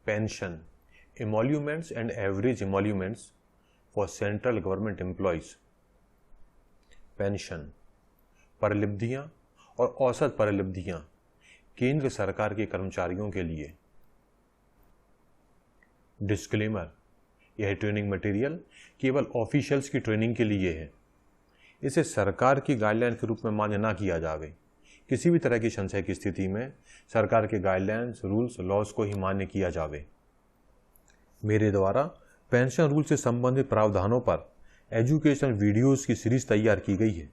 pension, emoluments and average emoluments for central government employees. Pension, परिलब्धियां और औसत परिलब्धियां केंद्र सरकार के कर्मचारियों के लिए। डिस्क्लेमर, यह ट्रेनिंग मटेरियल केवल ऑफिशियल्स की ट्रेनिंग के लिए है। इसे सरकार की गाइडलाइन के रूप में मान्य ना किया जावे। किसी भी तरह की संशय की स्थिति में सरकार के गाइडलाइंस, रूल्स, लॉज को ही मान्य किया जावे। मेरे द्वारा पेंशन रूल से संबंधित प्रावधानों पर एजुकेशनल वीडियोस की सीरीज तैयार की गई है।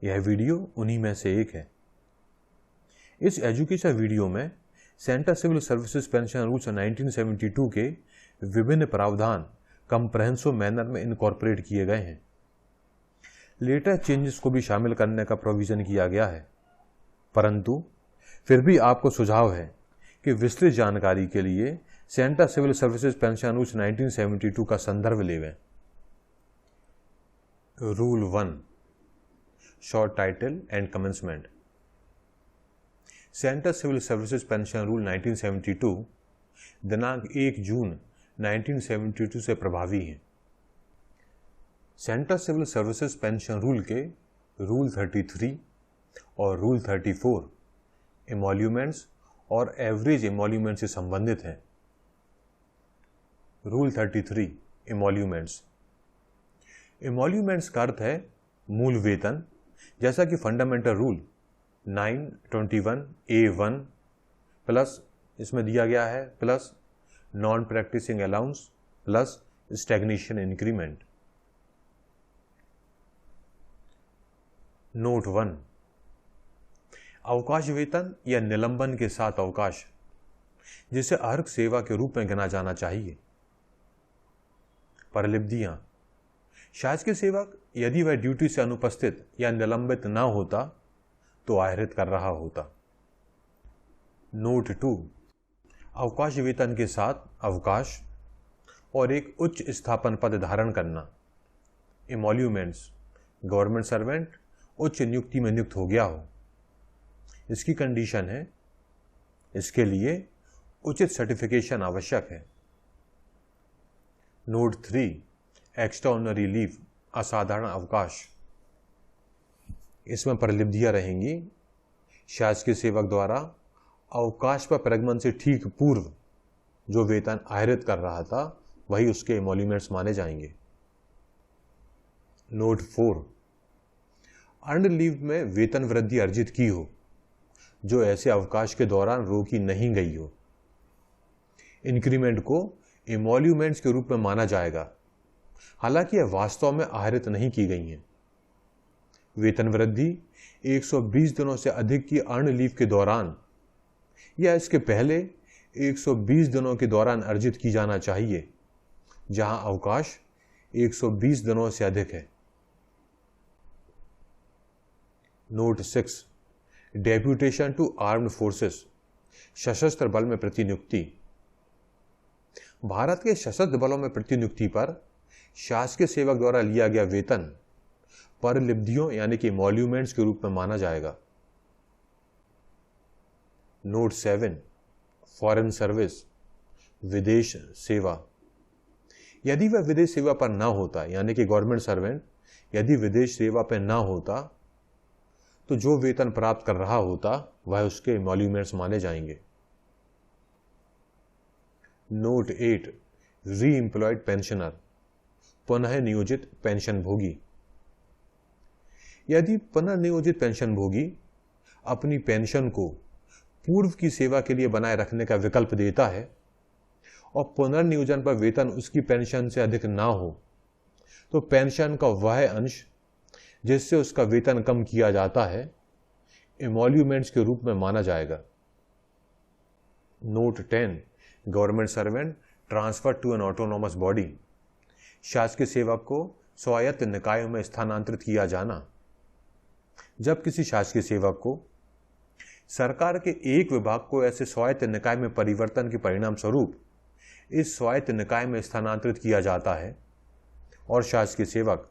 यह वीडियो उन्हीं में से एक है। इस एजुकेशन वीडियो में central civil services pension rules 1972 के विभिन्न प्रावधान कंप्रहेंसिव मैनर में इनकॉर्पोरेट किए गए हैं। लेटेस्ट चेंजेस को भी शामिल करने का प्रोविजन किया गया है, परंतु फिर भी आपको सुझाव है कि विस्तृत जानकारी के लिए central civil services pension rules 1972 का संदर्भ लेवें। Rule 1, short title and commencement. Central civil services pension rule 1972 दिनांक 1 जून 1972 से प्रभावी है। Central civil services pension rule के रूल 33 और रूल 34 एमोल्यूमेंट्स और एवरेज एमोल्यूमेंट से संबंधित हैं। रूल 33 एमोल्यूमेंट्स। एमोल्यूमेंट्स का अर्थ है मूल वेतन, जैसा कि फंडामेंटल रूल 921A1 प्लस इसमें दिया गया है plus non practising allowance plus stagnation increment. Note 1, अवकाश वेतन या निलंबन के साथ अवकाश, जिसे अर्हक सेवा के रूप में गिना जाना चाहिए। परिलब्धियां, शासकीय सेवक यदि वह ड्यूटी से अनुपस्थित या निलंबित न होता तो आहरित कर रहा होता। नोट 2, अवकाश वेतन के साथ अवकाश और एक उच्च स्थापन पद धारण करना। एमोल्यूमेंट्स, गवर्नमेंट सर्वेंट उच्च नियुक्ति में नियुक्त हो गया हो। इसकी कंडीशन है, इसके लिए उचित सर्टिफिकेशन आवश्यक है। नोट 3, एक्स्ट्राऑर्डिनरी लीव, असाधारण अवकाश। इसमें परिलब्धियां रहेंगी। शासकीय सेवक द्वारा अवकाश पर प्रगमन से ठीक पूर्व जो वेतन आहरित कर रहा था वही उसके एमोल्यूमेंट्स माने जाएंगे। नोट 4, अर्न्ड लीव में वेतन वृद्धि अर्जित की हो जो ऐसे अवकाश के दौरान रोकी नहीं गई हो। इंक्रीमेंट को एमोल्यूमेंट्स के रूप में माना जाएगा, हालांकि यह वास्तव में आहरित नहीं की गई हैं। वेतन वृद्धि 120 दिनों से अधिक की अर्न लीव के दौरान या इसके पहले 120 दिनों के दौरान अर्जित की जाना चाहिए, जहां अवकाश 120 दिनों से अधिक है। Note 6, deputation to armed forces, सशस्त्र बल में प्रतिनियुक्ति। भारत के सशस्त्र बलों में प्रतिनियुक्ति पर शासकीय सेवक द्वारा लिया गया वेतन परिलब्धियों यानी कि एमोल्यूमेंट्स के रूप में माना जाएगा। नोट 7, फॉरेन सर्विस, विदेश सेवा। यदि वह विदेश सेवा पर ना होता यानी कि गवर्नमेंट सर्वेंट यदि विदेश सेवा पर ना होता तो जो वेतन प्राप्त कर रहा होता वह उसके एमोल्यूमेंट्स माने जाएंगे। नोट 8, री एम्प्लॉयड पेंशनर, पुनः नियोजित पेंशन भोगी। यदि पुनर्नियोजित पेंशन भोगी अपनी पेंशन को पूर्व की सेवा के लिए बनाए रखने का विकल्प देता है और पुनर्नियोजन पर वेतन उसकी पेंशन से अधिक ना हो तो पेंशन का वह अंश जिससे उसका वेतन कम किया जाता है एमोल्यूमेंट्स के रूप में माना जाएगा। Note 10, government servant transfer to an autonomous body, शासकीय सेवक को स्वायत्त निकायों में स्थानांतरित किया जाना। जब किसी शासकीय सेवक को सरकार के एक विभाग को ऐसे स्वायत्त निकाय में परिवर्तन के परिणाम स्वरूप इस स्वायत्त निकाय में स्थानांतरित किया जाता है और शासकीय सेवक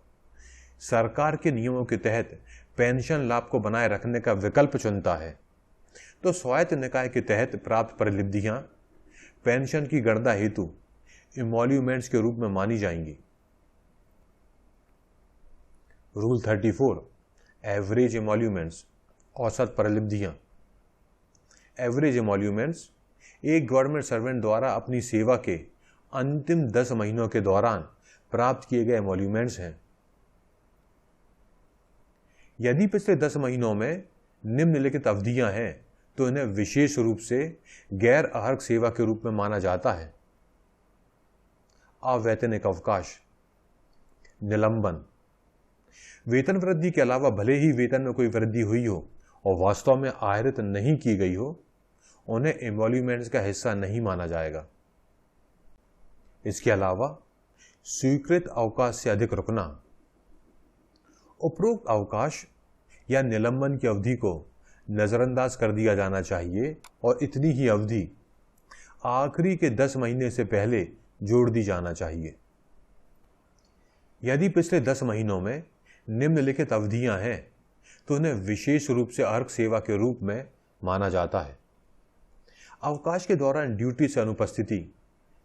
सरकार के नियमों के तहत पेंशन लाभ को बनाए रखने का विकल्प चुनता है तो स्वायत्त निकाय के तहत प्राप्त परिलब्धियां पेंशन की गणना हेतु इमोल्यूमेंट्स के रूप में मानी जाएंगी। रूल 34, एवरेज इमोल्यूमेंट्स, औसत परिलब्धियां। एवरेज इमोल्यूमेंट्स एक गवर्नमेंट सर्वेंट द्वारा अपनी सेवा के अंतिम 10 महीनों के दौरान प्राप्त किए गए इमोल्यूमेंट्स हैं। यदि पिछले 10 महीनों में निम्नलिखित अवधियां हैं तो इन्हें विशेष रूप से गैर अहर्क सेवा के रूप में माना जाता है। अवैतनिक अवकाश, निलंबन। वेतन वृद्धि के अलावा भले ही वेतन में कोई वृद्धि हुई हो और वास्तव में आहरित नहीं की गई हो, उन्हें इमोल्यूमेंट्स का हिस्सा नहीं माना जाएगा। इसके अलावा स्वीकृत अवकाश से अधिक रुकना। उपरोक्त अवकाश या निलंबन की अवधि को नजरअंदाज कर दिया जाना चाहिए और इतनी ही अवधि आखिरी के 10 महीने से पहले जोड़ दी जाना चाहिए। यदि पिछले 10 महीनों में निम्नलिखित अवधियां हैं तो उन्हें विशेष रूप से अर्क सेवा के रूप में माना जाता है। अवकाश के दौरान ड्यूटी से अनुपस्थिति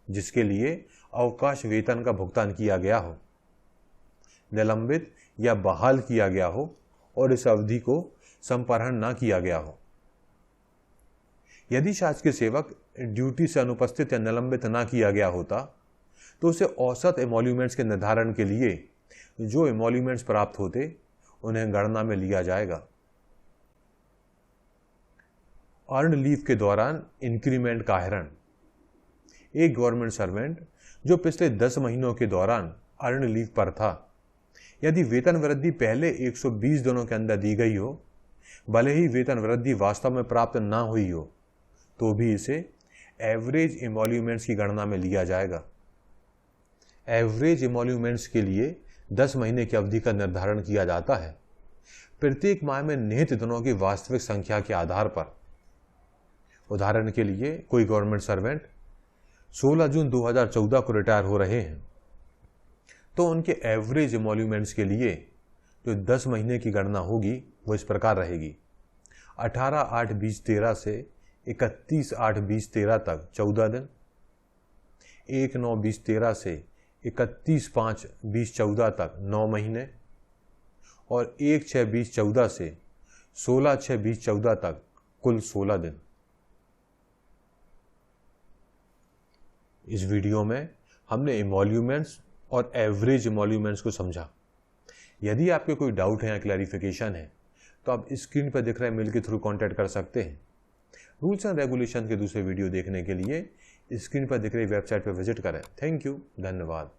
जिसके लिए अवकाश वेतन का भुगतान किया गया हो, निलंबित या बहाल किया गया हो और इस अवधि को संपहरण न किया गया हो। यदि शासकीय सेवक ड्यूटी से अनुपस्थित या निलंबित न किया गया होता तो उसे औसत इमोल्यूमेंट्स के निर्धारण के लिए जो इमोल्यूमेंट्स प्राप्त होते उन्हें गणना में लिया जाएगा। अर्न लीव के दौरान इंक्रीमेंट का आहरण। एक गवर्नमेंट सर्वेंट जो पिछले 10 महीनों के दौरान अर्न लीव पर था, यदि वेतन वृद्धि पहले 120 दिनों के अंदर दी गई हो, भले ही वेतन वृद्धि वास्तव में प्राप्त ना हुई हो, तो भी इसे एवरेज इमोल्यूमेंट्स की गणना में लिया जाएगा। एवरेज इमोल्यूमेंट्स के लिए 10 महीने की अवधि का निर्धारण किया जाता है प्रत्येक माह में निहित दिनों की वास्तविक संख्या के आधार पर। उदाहरण के लिए कोई गवर्नमेंट सर्वेंट 16 जून 2014 को रिटायर हो रहे हैं तो उनके एवरेज इमोल्यूमेंट्स के लिए जो 10 महीने की गणना होगी वो इस प्रकार रहेगी। 18/8/2013 से 31/8/2013 तक 14 दिन, 1/9/2013 से 31/5/2014 तक 9 महीने और 1/6/2014 से 16/6/2014 तक कुल 16 दिन। इस वीडियो में हमने इमोल्यूमेंट्स और एवरेज इमोल्यूमेंट्स को समझा। यदि आपके कोई डाउट है या क्लैरिफिकेशन है तो आप स्क्रीन पर दिख रहे मेल के थ्रू कांटेक्ट कर सकते हैं। रूल्स एंड रेगुलेशन के दूसरे वीडियो देखने के लिए स्क्रीन पर दिख रही वेबसाइट पर विजिट करें। थैंक यू, धन्यवाद।